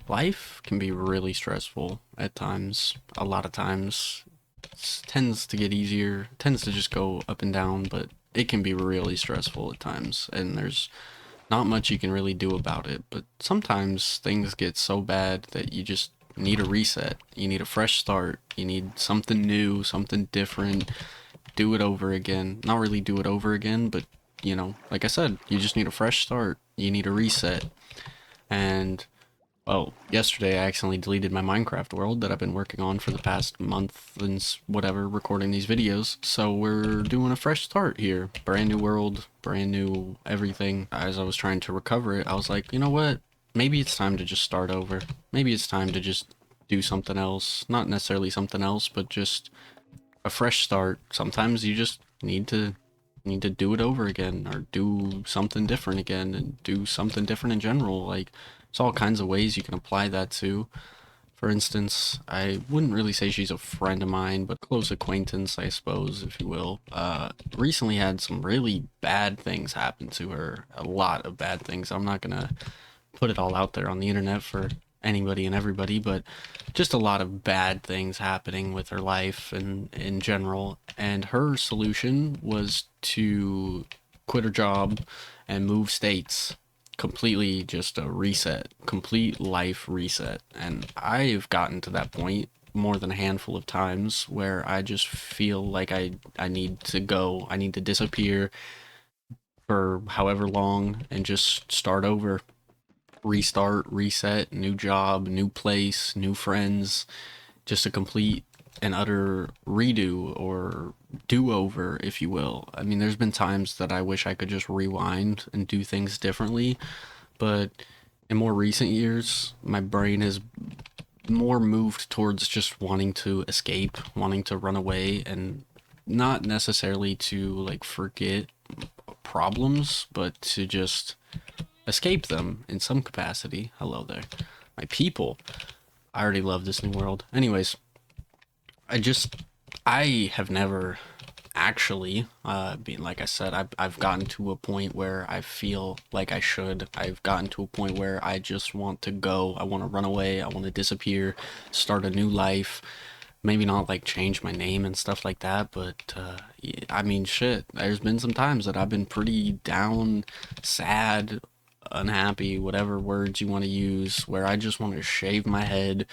Life can be really stressful at times. A lot of times tends to get easier, tends to just go up and down, but it can be really stressful at times, and there's not much you can really do about it. But sometimes things get so bad that you just need a reset. You need a fresh start. You need something new, something different. Do it over again. Not really do it over again, but like I said, you just need a fresh start. You need a reset. And well, yesterday I accidentally deleted my Minecraft world that I've been working on for the past month and whatever, recording these videos. So we're doing a fresh start here. Brand new world, brand new everything. As I was trying to recover it, I was like, you know what? Maybe it's time to just start over. Maybe it's time to just do something else. Not necessarily something else, but just a fresh start. Sometimes you just need to do it over again or do something different again and do something different in general. Like, there's all kinds of ways you can apply that to. For instance, I wouldn't really say she's a friend of mine, but close acquaintance, I suppose, if you will. Recently had some really bad things happen to her. A lot of bad things. I'm not gonna put it all out there on the internet for anybody and everybody, but just a lot of bad things happening with her life and in general. And her solution was to quit her job and move states. Completely just a reset, complete life reset. And I've gotten to that point more than a handful of times where I just feel like I need to go, I need to disappear for however long and just start over, restart, reset, new job, new place, new friends, just a complete and utter redo or do over, if you will. I mean, there's been times that I wish I could just rewind and do things differently, but in more recent years, my brain has more moved towards just wanting to escape, wanting to run away, and not necessarily to like forget problems, but to just escape them in some capacity. Hello there. My people. I already love this new world. Anyways, I just I have never actually being like I said, I've gotten to a point where I feel like I should. I've gotten to a point where I just want to go. I want to run away. I want to disappear, start a new life. Maybe not like change my name and stuff like that, but yeah, I mean, shit. There's been some times that I've been pretty down, sad, unhappy, whatever words you want to use, where I just want to shave my head,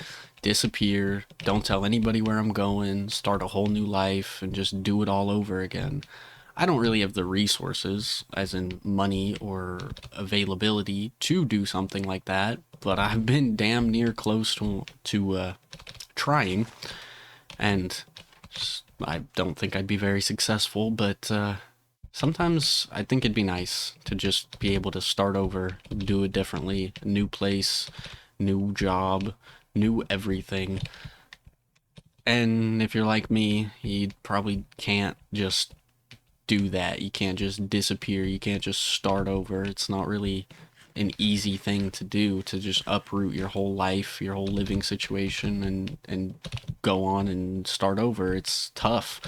disappear, don't tell anybody where I'm going, start a whole new life, and just do it all over again. I don't really have the resources, as in money or availability, to do something like that, but I've been damn near close to trying, and I don't think I'd be very successful, but sometimes I think it'd be nice to just be able to start over, do it differently, new place, new job, new everything. And if you're like me, you probably can't just do that. You can't just disappear. You can't just start over. It's not really an easy thing to do to just uproot your whole life, your whole living situation and go on and start over. It's tough.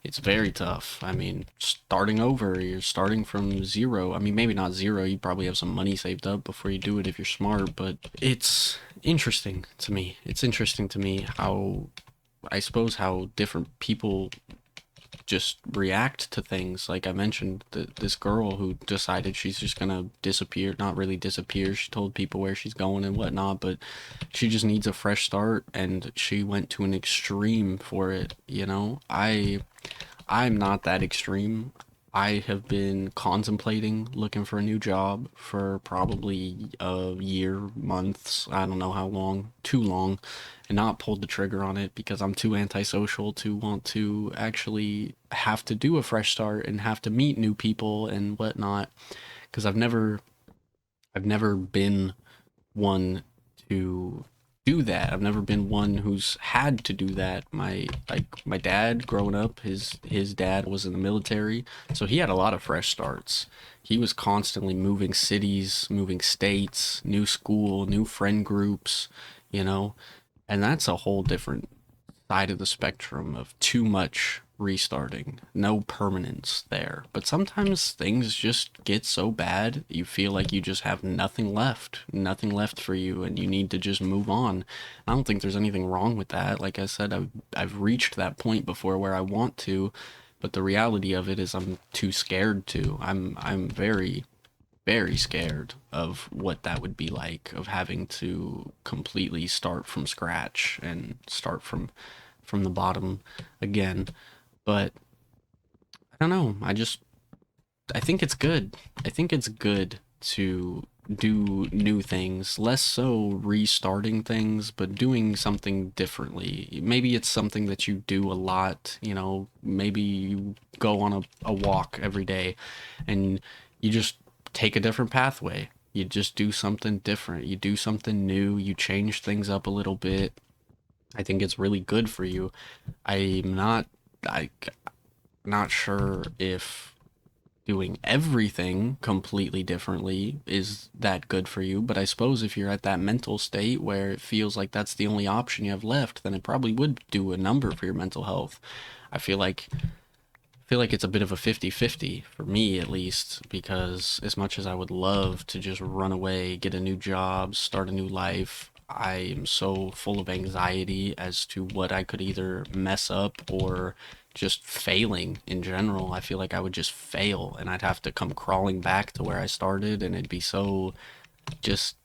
It's very tough. I mean, starting over, you're starting from zero. I mean, maybe not zero. You probably have some money saved up before you do it if you're smart, but it's interesting to me. It's interesting to me how I suppose how different people just react to things. Like I mentioned, this girl who decided she's just gonna disappear, not really disappear. She told people where she's going and whatnot, but she just needs a fresh start, and she went to an extreme for it. I'm not that extreme. I have been contemplating looking for a new job for probably a year, months, I don't know how long, too long, and not pulled the trigger on it because I'm too antisocial to want to actually have to do a fresh start and have to meet new people and whatnot. Because I've never been one to do that. I've never been one who's had to do that. My dad growing up, his dad was in the military, so he had a lot of fresh starts. He was constantly moving cities, moving states, new school, new friend groups, you know, and that's a whole different side of the spectrum of too much restarting, no permanence there. But sometimes things just get so bad, you feel like you just have nothing left for you, and you need to just move on. I don't think there's anything wrong with that. Like I said, I've reached that point before where I want to, but the reality of it is I'm too scared to. I'm very scared of what that would be like, of having to completely start from scratch and start from the bottom again. But I don't know. I think it's good. I think it's good to do new things, less so restarting things, but doing something differently. Maybe it's something that you do a lot, maybe you go on a walk every day and you just take a different pathway. You just do something different. You do something new. You change things up a little bit. I think it's really good for you. I'm not I not sure if doing everything completely differently is that good for you, but I suppose if you're at that mental state where it feels like that's the only option you have left, then it probably would do a number for your mental health. I feel like it's a bit of a 50-50 for me at least, because as much as I would love to just run away, get a new job, start a new life, I am so full of anxiety as to what I could either mess up or just failing in general. I feel like I would just fail and I'd have to come crawling back to where I started, and it'd be so just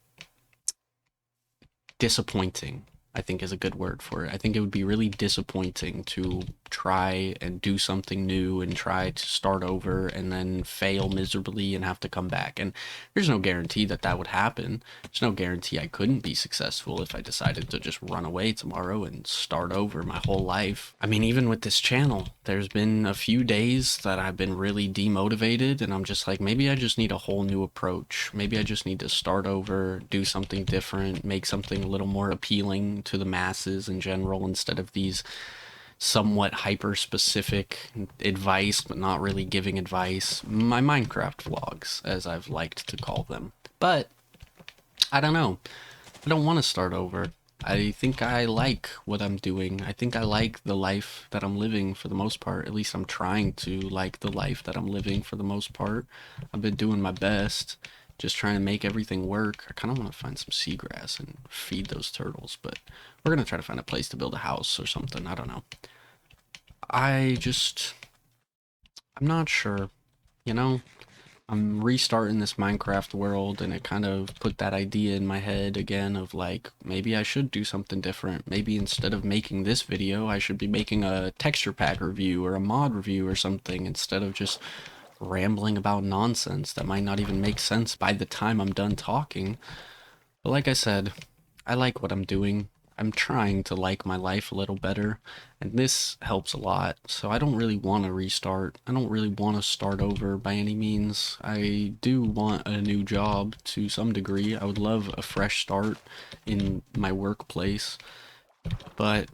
disappointing, I think is a good word for it. I think it would be really disappointing to try and do something new and try to start over and then fail miserably and have to come back. And there's no guarantee that that would happen. There's no guarantee I couldn't be successful if I decided to just run away tomorrow and start over my whole life. I mean, even with this channel, there's been a few days that I've been really demotivated, and I'm just like, maybe I just need a whole new approach. Maybe I just need to start over, do something different, make something a little more appealing to the masses in general instead of these somewhat hyper specific advice but not really giving advice, my Minecraft vlogs, as I've liked to call them. But I don't know, I don't want to start over. I think I like what I'm doing. I think I like the life that I'm living for the most part. At least I'm trying to like the life that I'm living for the most part. I've been doing my best, just trying to make everything work. I kind of want to find some seagrass and feed those turtles, but we're going to try to find a place to build a house or something. I don't know. I just, I'm not sure, you know? I'm restarting this Minecraft world, and it kind of put that idea in my head again of like, maybe I should do something different. Maybe instead of making this video, I should be making a texture pack review or a mod review or something, instead of just rambling about nonsense that might not even make sense by the time I'm done talking. But like I said, I like what I'm doing. I'm trying to like my life a little better, and this helps a lot. So I don't really want to restart. I don't really want to start over by any means. I do want a new job to some degree. I would love a fresh start in my workplace, but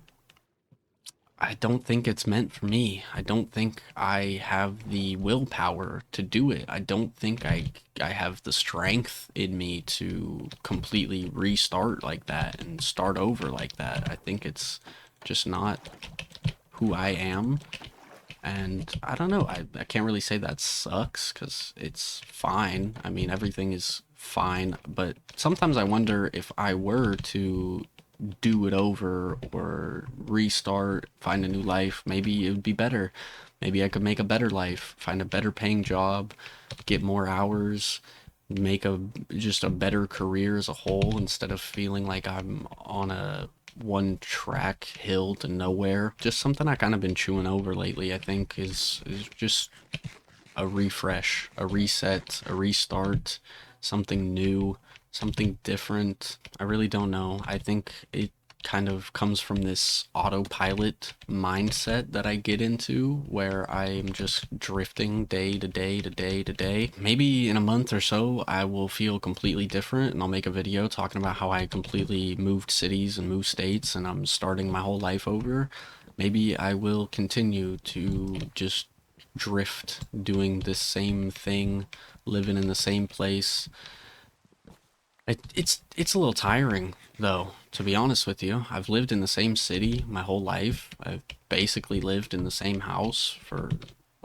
I don't think it's meant for me. I don't think I have the willpower to do it. I don't think I have the strength in me to completely restart like that and start over like that. I think it's just not who I am. And I don't know. I can't really say that sucks because it's fine. I mean, everything is fine. But sometimes I wonder if I were to do it over or restart, find a new life, maybe it would be better. Maybe I could make a better life, find a better paying job, get more hours, make a just a better career as a whole instead of feeling like I'm on a one track hill to nowhere. Just something I kind of been chewing over lately, I think, is just a refresh, a reset, a restart, something new, something different. I really don't know. I think it kind of comes from this autopilot mindset that I get into where I'm just drifting day to day to day to day. Maybe in a month or so, I will feel completely different and I'll make a video talking about how I completely moved cities and moved states and I'm starting my whole life over. Maybe I will continue to just drift doing the same thing, living in the same place. It's a little tiring though To be honest with you, I've lived in the same city my whole life. I've basically lived in the same house for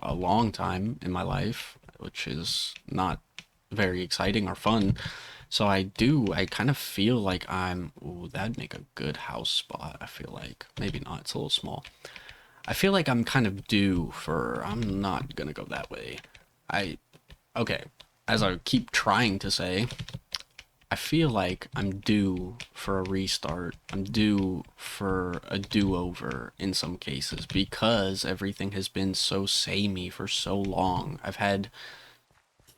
a long time in my life, which is not very exciting or fun. So I kind of feel like ooh, that'd make a good house spot. I feel like maybe not, it's a little small. I feel like I'm kind of due for, I'm not gonna go that way. I, okay, as I keep trying to say, I feel like I'm due for a restart. I'm due for a do-over in some cases because everything has been so samey for so long. I've had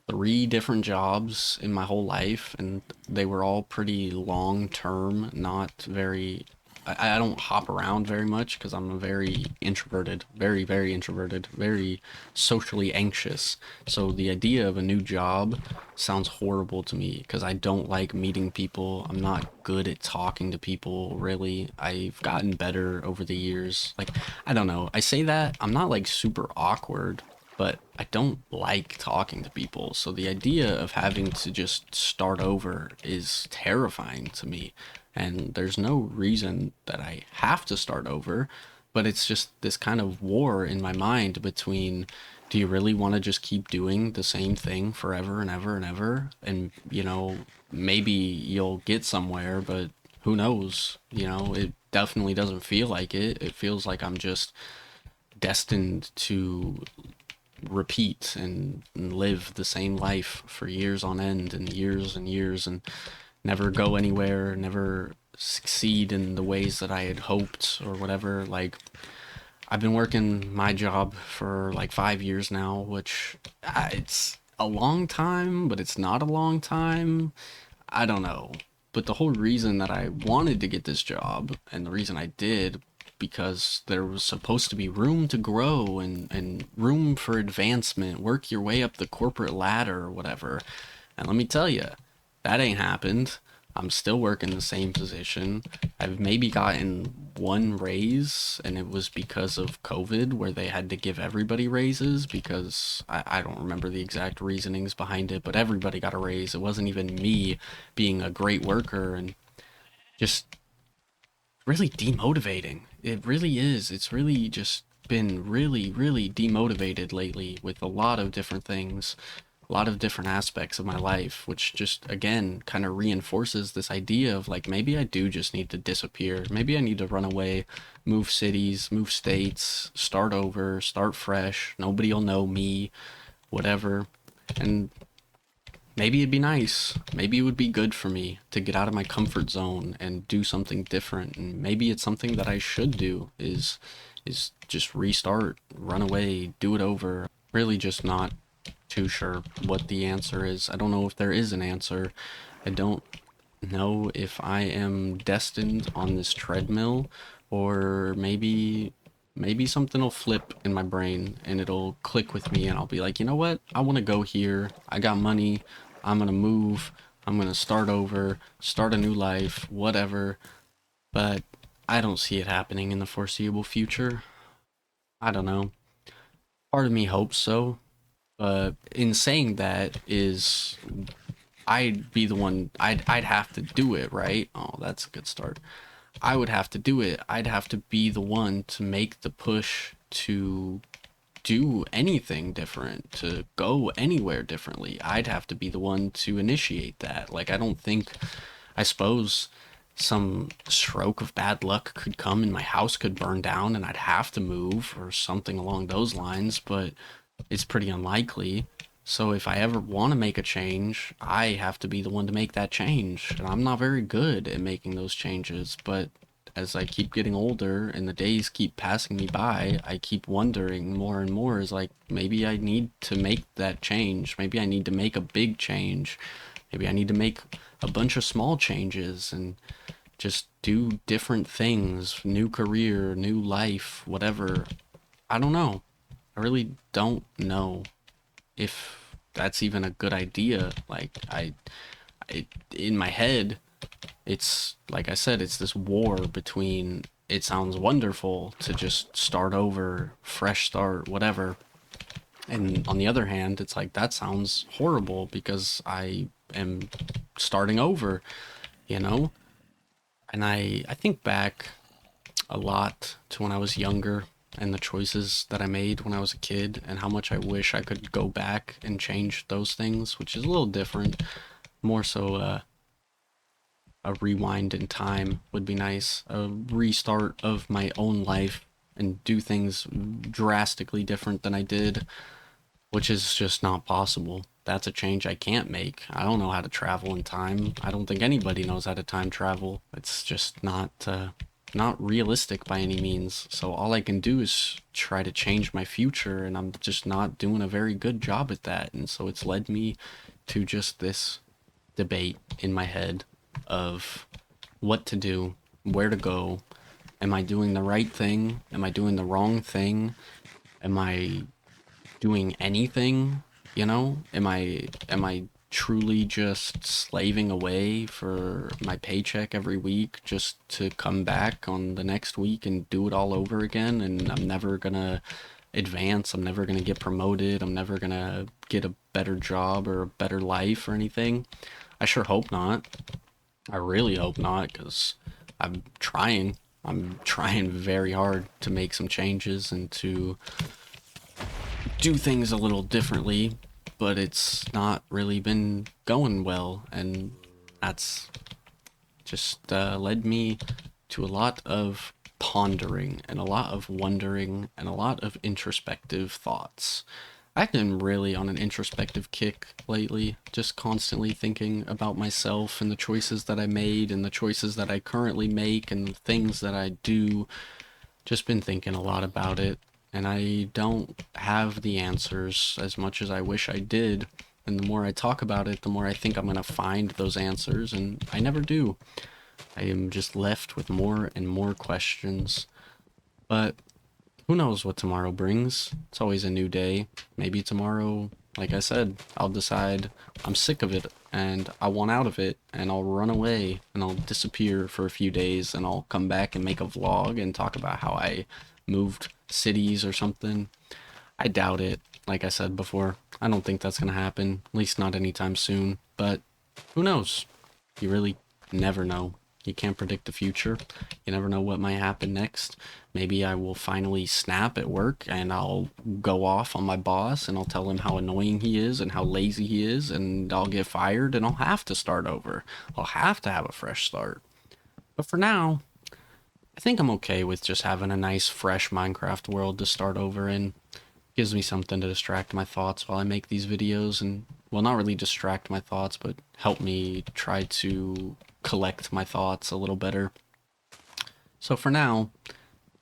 three different jobs in my whole life, and they were all pretty long term, not very. I don't hop around very much because I'm a very introverted, very introverted, very socially anxious. So the idea of a new job sounds horrible to me because I don't like meeting people. I'm not good at talking to people, really. I've gotten better over the years. Like, I don't know. I say that I'm not like super awkward, but I don't like talking to people. So the idea of having to just start over is terrifying to me. And there's no reason that I have to start over, but it's just this kind of war in my mind between, do you really want to just keep doing the same thing forever and ever and ever? And, maybe you'll get somewhere, but who knows? It definitely doesn't feel like it. It feels like I'm just destined to repeat and live the same life for years on end and years and never go anywhere, never succeed in the ways that I had hoped or whatever. Like, I've been working my job for like 5 years now, which it's a long time, but it's not a long time. I don't know. But the whole reason that I wanted to get this job and the reason I did, because there was supposed to be room to grow and room for advancement, work your way up the corporate ladder or whatever. And let me tell you, that ain't happened. I'm still working the same position. I've maybe gotten one raise, and it was because of COVID, where they had to give everybody raises because I don't remember the exact reasonings behind it, but everybody got a raise. It wasn't even me being a great worker and just really demotivating. It really is. It's really just been really demotivated lately with a lot of different things, a lot of different aspects of my life, which just again kind of reinforces this idea of like maybe I do just need to disappear. Maybe I need to run away, move cities, move states, start over, start fresh. Nobody'll know me, whatever. And maybe it'd be nice. Maybe it would be good for me to get out of my comfort zone and do something different. And maybe it's something that I should do is just restart, run away, do it over. Really just not too sure what the answer is. I don't know if there is an answer. I don't know if I am destined on this treadmill or maybe something will flip in my brain and it'll click with me and I'll be like, "You know what? I want to go here. I got money. I'm going to move. I'm going to start over, start a new life, whatever." But I don't see it happening in the foreseeable future. I don't know. Part of me hopes so, but in saying that is I'd be the one I'd have to do it, right? Oh, that's a good start. I would have to do it. I'd have to be the one to make the push to do anything different, to go anywhere differently. I'd have to be the one to initiate that. Like, I don't think, I suppose some stroke of bad luck could come and my house could burn down and I'd have to move or something along those lines, but it's pretty unlikely. So if I ever want to make a change, I have to be the one to make that change. And I'm not very good at making those changes, but as I keep getting older and the days keep passing me by, I keep wondering more and more is like maybe I need to make that change. Maybe I need to make a big change. Maybe I need to make a bunch of small changes and just do different things, new career, new life, whatever. I don't know. I really don't know if that's even a good idea. In my head, it's like I said, it's this war between it sounds wonderful to just start over, fresh start, whatever. And on the other hand, it's like that sounds horrible because I am starting over, you know? And I think back a lot to when I was younger and the choices that I made when I was a kid and how much I wish I could go back and change those things, which is a little different. More so, a rewind in time would be nice. A restart of my own life and do things drastically different than I did, which is just not possible. That's a change I can't make. I don't know how to travel in time. I don't think anybody knows how to time travel. It's just not realistic by any means. So all I can do is try to change my future, and I'm just not doing a very good job at that. And so it's led me to just this debate in my head of what to do, where to go. Am I doing the right thing? Am I doing the wrong thing? Am I doing anything? You know, am I truly just slaving away for my paycheck every week just to come back on the next week and do it all over again, and I'm never gonna advance, I'm never gonna get promoted, I'm never gonna get a better job or a better life or anything? I sure hope not. I really hope not, because I'm trying. I'm trying very hard to make some changes and to do things a little differently, but it's not really been going well, and that's just led me to a lot of pondering and a lot of wondering and a lot of introspective thoughts. I've been really on an introspective kick lately, just constantly thinking about myself and the choices that I made and the choices that I currently make and the things that I do. Just been thinking a lot about it, and I don't have the answers as much as I wish I did. And the more I talk about it, the more I think I'm going to find those answers, and I never do. I am just left with more and more questions. But who knows what tomorrow brings? It's always a new day. Maybe tomorrow, like I said, I'll decide I'm sick of it and I want out of it, and I'll run away and I'll disappear for a few days, and I'll come back and make a vlog and talk about how I moved cities or something. I doubt it. Like I said before, I don't think that's gonna happen, at least not anytime soon. But who knows? You really never know. You can't predict the future. You never know what might happen next. Maybe I will finally snap at work and I'll go off on my boss and I'll tell him how annoying he is and how lazy he is, and I'll get fired and I'll have to start over. I'll have to have a fresh start. But for now, I think I'm okay with just having a nice, fresh Minecraft world to start over in. Gives me something to distract my thoughts while I make these videos, and, well, not really distract my thoughts, but help me try to collect my thoughts a little better. So for now,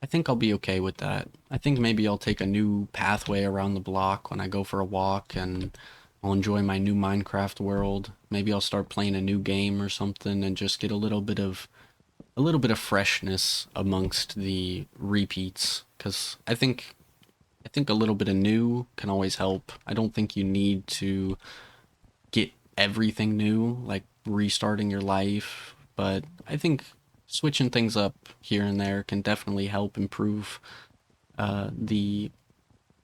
I think I'll be okay with that. I think maybe I'll take a new pathway around the block when I go for a walk, and I'll enjoy my new Minecraft world. Maybe I'll start playing a new game or something and just get a little bit of freshness amongst the repeats, cuz I think a little bit of new can always help. I don't think you need to get everything new, like restarting your life, but I think switching things up here and there can definitely help improve the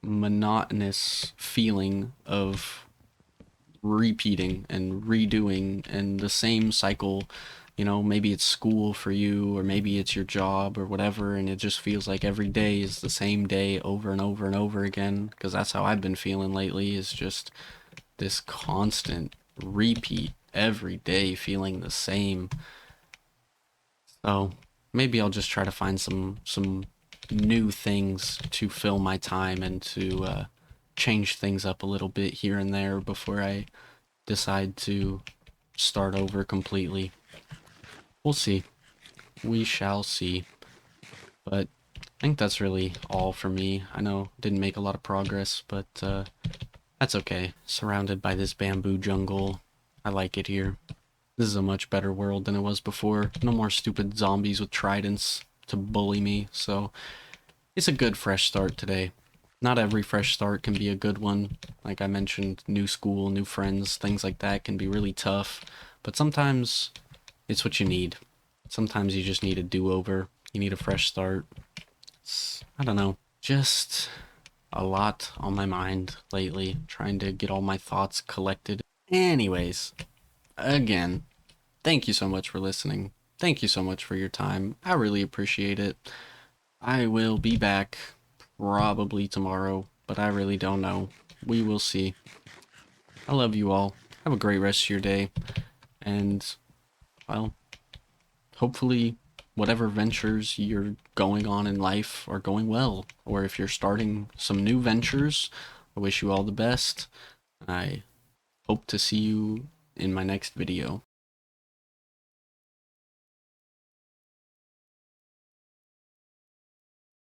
monotonous feeling of repeating and redoing and the same cycle. Maybe it's school for you, or maybe it's your job or whatever, and it just feels like every day is the same day over and over and over again, because that's how I've been feeling lately, is just this constant repeat every day feeling the same. So maybe I'll just try to find some new things to fill my time and to change things up a little bit here and there before I decide to start over completely. We'll see. We shall see. But I think that's really all for me. I know didn't make a lot of progress, but that's okay. Surrounded by this bamboo jungle, I like it here. This is a much better world than it was before. No more stupid zombies with tridents to bully me, so it's a good fresh start today. Not every fresh start can be a good one. Like I mentioned, new school, new friends, things like that can be really tough, but sometimes it's what you need. Sometimes you just need a do-over. You need a fresh start. I don't know. Just a lot on my mind lately, trying to get all my thoughts collected. Anyways, again, thank you so much for listening. thank you so much for your time. I really appreciate it. I will be back probably tomorrow, but I really don't know. We will see. I love you all. Have a great rest of your day, and, well, hopefully whatever ventures you're going on in life are going well, or if you're starting some new ventures, I wish you all the best. I hope to see you in my next video.